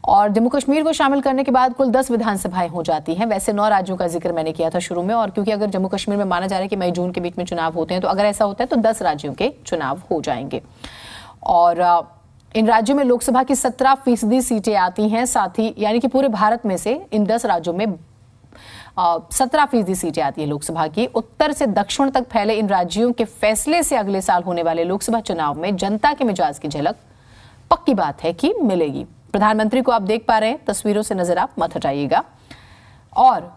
और जम्मू कश्मीर को शामिल करने के बाद कुल 10 विधानसभाएं हो जाती हैं। वैसे 9 राज्यों का जिक्र मैंने किया था शुरू में, और क्योंकि अगर जम्मू कश्मीर में माना जा रहा है कि मई जून के बीच में चुनाव होते हैं, तो अगर ऐसा होता है तो 10 राज्यों के चुनाव हो जाएंगे। और इन राज्यों में लोकसभा की 17% सीटें आती हैं, साथ ही यानी कि पूरे भारत में से इन 10 राज्यों में 17% सीटें आती है लोकसभा की। उत्तर से दक्षिण तक फैले इन राज्यों के फैसले से अगले साल होने वाले लोकसभा चुनाव में जनता के मिजाज की झलक पक्की बात है कि मिलेगी। प्रधानमंत्री को आप देख पा रहे हैं, तस्वीरों से नजर आप मत हटाइएगा। और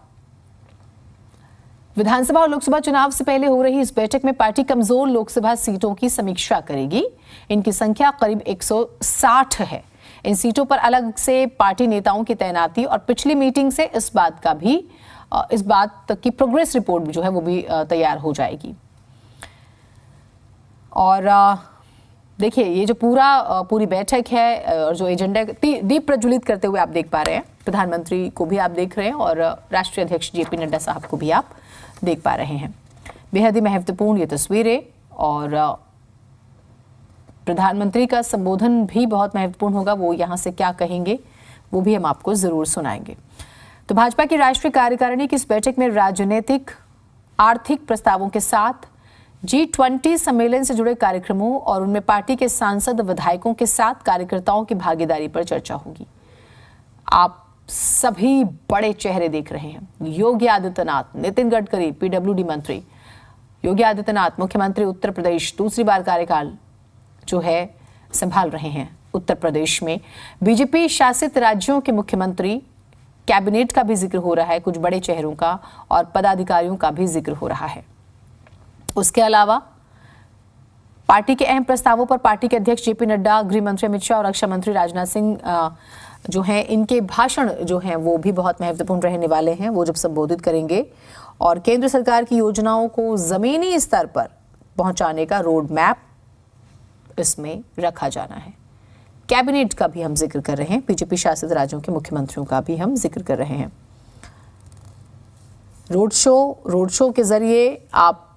विधानसभा और लोकसभा चुनाव से पहले हो रही इस बैठक में पार्टी कमजोर लोकसभा सीटों की समीक्षा करेगी। इनकी संख्या करीब 160 है। इन सीटों पर अलग से पार्टी नेताओं की तैनाती, और पिछली मीटिंग से इस बात की प्रोग्रेस रिपोर्ट जो है वो भी तैयार हो जाएगी। और देखिए, ये जो पूरी बैठक है और जो एजेंडा दीप प्रज्वलित करते हुए आप देख पा रहे हैं, प्रधानमंत्री को भी आप देख रहे हैं और राष्ट्रीय अध्यक्ष जेपी नड्डा साहब को भी आप देख पा रहे हैं। बेहद ही महत्वपूर्ण ये तस्वीरें, और प्रधानमंत्री का संबोधन भी बहुत महत्वपूर्ण होगा। वो यहाँ से क्या कहेंगे वो भी हम आपको जरूर सुनाएंगे। तो भाजपा की राष्ट्रीय कार्यकारिणी की इस बैठक में राजनीतिक आर्थिक प्रस्तावों के साथ G20 सम्मेलन से जुड़े कार्यक्रमों और उनमें पार्टी के सांसद विधायकों के साथ कार्यकर्ताओं की भागीदारी पर चर्चा होगी। आप सभी बड़े चेहरे देख रहे हैं। योगी आदित्यनाथ, नितिन गडकरी, पीडब्ल्यूडी मंत्री, योगी आदित्यनाथ मुख्यमंत्री उत्तर प्रदेश, दूसरी बार कार्यकाल जो है संभाल रहे हैं उत्तर प्रदेश में। बीजेपी शासित राज्यों के मुख्यमंत्री, कैबिनेट का भी जिक्र हो रहा है, कुछ बड़े चेहरों का और पदाधिकारियों का भी जिक्र हो रहा है। उसके अलावा पार्टी के अहम प्रस्तावों पर पार्टी के अध्यक्ष जेपी नड्डा, गृह मंत्री अमित शाह और रक्षा मंत्री राजनाथ सिंह जो हैं, इनके भाषण जो हैं वो भी बहुत महत्वपूर्ण रहने वाले हैं। वो जब संबोधित करेंगे और केंद्र सरकार की योजनाओं को जमीनी स्तर पर पहुंचाने का रोड मैप इसमें रखा जाना है। कैबिनेट का भी हम जिक्र कर रहे हैं, बीजेपी शासित राज्यों के मुख्यमंत्रियों का भी हम जिक्र कर रहे हैं। रोड शो के जरिए आप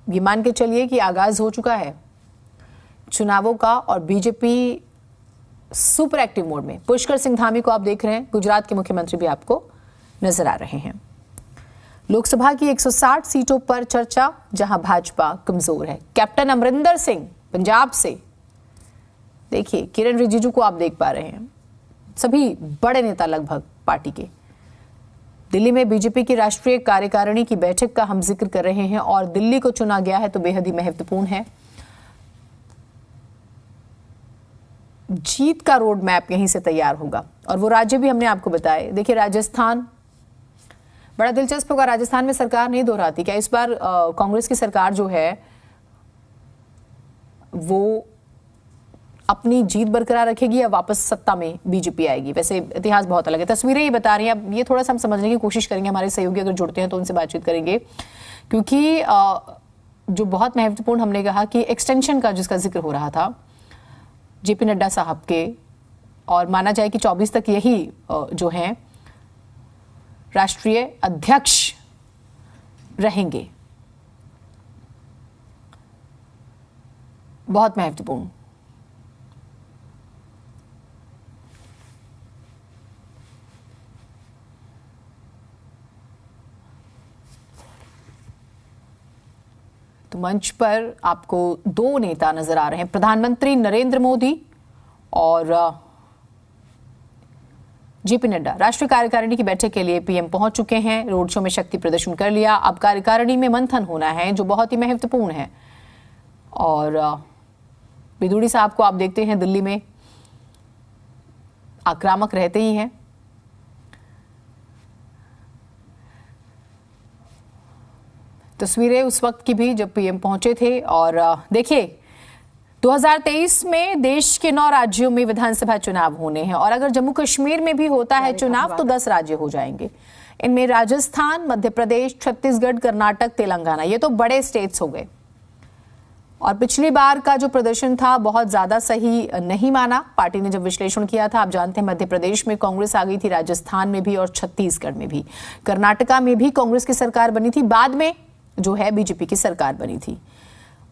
ये मान के चलिए कि आगाज हो चुका है चुनावों का, और बीजेपी सुपर एक्टिव मोड में। पुष्कर सिंह धामी को आप देख रहे हैं, गुजरात के मुख्यमंत्री भी आपको नजर आ रहे हैं। लोकसभा की 160 सीटों पर चर्चा, जहां भाजपा कमजोर है। कैप्टन अमरिंदर सिंह पंजाब से, देखिए किरण रिजिजू को आप देख पा रहे हैं, सभी बड़े नेता लगभग पार्टी के। दिल्ली में बीजेपी की राष्ट्रीय कार्यकारिणी की बैठक का हम जिक्र कर रहे हैं, और दिल्ली को चुना गया है तो बेहद ही महत्वपूर्ण है। जीत का रोड मैप यहीं से तैयार होगा, और वो राज्य भी हमने आपको बताए। देखिए राजस्थान बड़ा दिलचस्प होगा। राजस्थान में सरकार नहीं दोहराती क्या इस बार? कांग्रेस की सरकार जो है वो अपनी जीत बरकरार रखेगी या वापस सत्ता में बीजेपी आएगी? वैसे इतिहास बहुत अलग है, तस्वीरें ही बता रही हैं। अब ये थोड़ा सा हम समझने की कोशिश करेंगे, हमारे सहयोगी अगर जुड़ते हैं तो उनसे बातचीत करेंगे, क्योंकि जो बहुत महत्वपूर्ण हमने कहा कि एक्सटेंशन का जिसका जिक्र हो रहा था जेपी नड्डा साहब के, और माना जाए कि 24 तक यही जो हैं राष्ट्रीय अध्यक्ष रहेंगे। बहुत महत्वपूर्ण। तो मंच पर आपको 2 नेता नजर आ रहे हैं, प्रधानमंत्री नरेंद्र मोदी और जेपी नड्डा। राष्ट्रीय कार्यकारिणी की बैठक के लिए पीएम पहुंच चुके हैं, रोड शो में शक्ति प्रदर्शन कर लिया। अब कार्यकारिणी में मंथन होना है जो बहुत ही महत्वपूर्ण है। और बिदुड़ी साहब को आप देखते हैं दिल्ली में आक्रामक रहते ही हैं। तस्वीरें उस वक्त की भी जब पीएम पहुंचे थे। और देखिए 2023 में देश के 9 राज्यों में विधानसभा चुनाव होने हैं, और अगर जम्मू कश्मीर में भी होता है चुनाव तो 10 राज्य हो जाएंगे। इनमें राजस्थान, मध्य प्रदेश, छत्तीसगढ़, कर्नाटक, तेलंगाना, ये तो बड़े स्टेट्स हो गए। और पिछली बार का जो प्रदर्शन था बहुत ज्यादा सही नहीं माना पार्टी ने जब विश्लेषण किया था। आप जानते हैं मध्य प्रदेश में कांग्रेस आ गई थी, राजस्थान में भी और छत्तीसगढ़ में भी। कर्नाटका में भी कांग्रेस की सरकार बनी थी, बाद में जो है बीजेपी की सरकार बनी थी।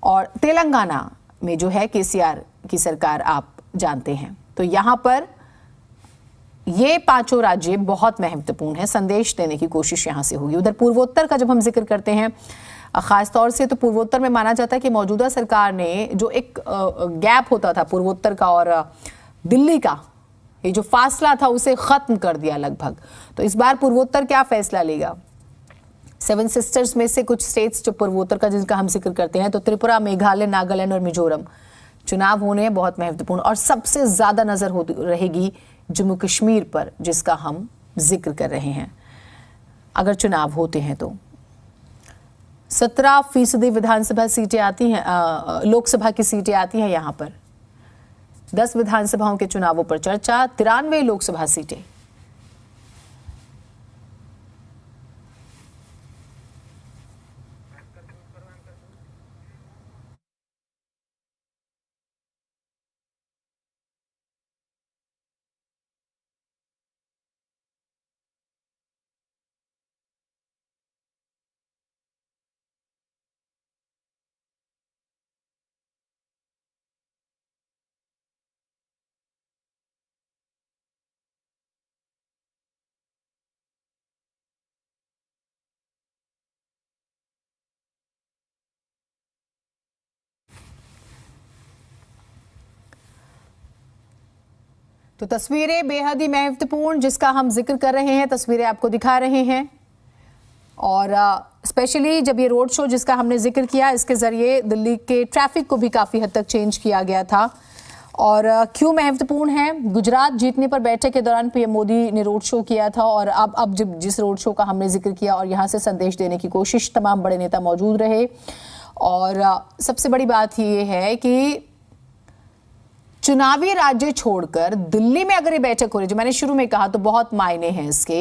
और तेलंगाना में जो है केसीआर की सरकार आप जानते हैं। तो यहां पर ये पांचों राज्य बहुत महत्वपूर्ण है, संदेश देने की कोशिश यहां से होगी। उधर पूर्वोत्तर का जब हम जिक्र करते हैं खास तौर से, तो पूर्वोत्तर में माना जाता है कि मौजूदा सरकार ने जो एक गैप होता था पूर्वोत्तर का और दिल्ली का, ये जो फासला था उसे खत्म कर दिया लगभग। तो इस बार पूर्वोत्तर क्या फैसला लेगा? 7 सिस्टर्स में से कुछ स्टेट्स जो पूर्वोत्तर का जिनका हम जिक्र करते हैं, तो त्रिपुरा, मेघालय, नागालैंड और मिजोरम चुनाव होने हैं, बहुत महत्वपूर्ण। और सबसे ज्यादा नजर रहेगी जम्मू कश्मीर पर, जिसका हम जिक्र कर रहे हैं। अगर चुनाव होते हैं तो 17% विधानसभा सीटें आती हैं, लोकसभा की सीटें आती हैं यहां पर। 10 विधानसभाओं के चुनावों पर चर्चा, 93 लोकसभा सीटें। तो तस्वीरें बेहद ही महत्वपूर्ण जिसका हम जिक्र कर रहे हैं, तस्वीरें आपको दिखा रहे हैं। और स्पेशली जब ये रोड शो जिसका हमने जिक्र किया, इसके जरिए दिल्ली के ट्रैफिक को भी काफी हद तक चेंज किया गया था। और क्यों महत्वपूर्ण है? गुजरात जीतने पर बैठक के दौरान पीएम मोदी ने रोड शो किया था, और अब जब जिस रोड शो का हमने जिक्र किया और यहाँ से संदेश देने की कोशिश, तमाम बड़े नेता मौजूद रहे। और सबसे बड़ी बात ये है कि चुनावी राज्य छोड़कर दिल्ली में अगर ये बैठक हो रही, जो मैंने शुरू में कहा, तो बहुत मायने हैं इसके।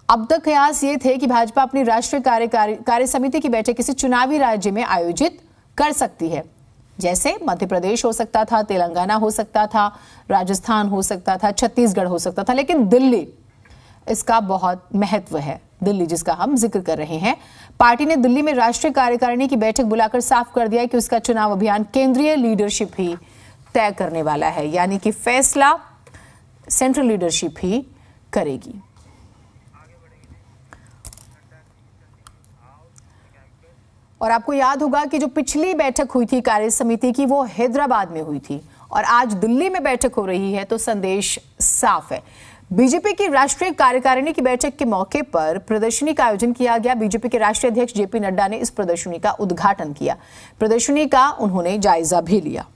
अब तक कयास ये थे कि भाजपा अपनी राष्ट्रीय कार्य समिति की बैठक किसी चुनावी राज्य में आयोजित कर सकती है, जैसे मध्य प्रदेश हो सकता था, तेलंगाना हो सकता था, राजस्थान हो सकता था, छत्तीसगढ़ हो सकता था, लेकिन दिल्ली, इसका बहुत महत्व है। दिल्ली जिसका हम जिक्र कर रहे हैं, पार्टी ने दिल्ली में राष्ट्रीय कार्यकारिणी की बैठक बुलाकर साफ कर दिया है कि उसका चुनाव अभियान केंद्रीय लीडरशिप ही तय करने वाला है, यानी कि फैसला सेंट्रल लीडरशिप ही करेगी। और आपको याद होगा कि जो पिछली बैठक हुई थी कार्य समिति की, वो हैदराबाद में हुई थी, और आज दिल्ली में बैठक हो रही है, तो संदेश साफ है। बीजेपी की राष्ट्रीय कार्यकारिणी की बैठक के मौके पर प्रदर्शनी का आयोजन किया गया। बीजेपी के राष्ट्रीय अध्यक्ष जेपी नड्डा ने इस प्रदर्शनी का उद्घाटन किया। प्रदर्शनी का उन्होंने जायजा भी लिया।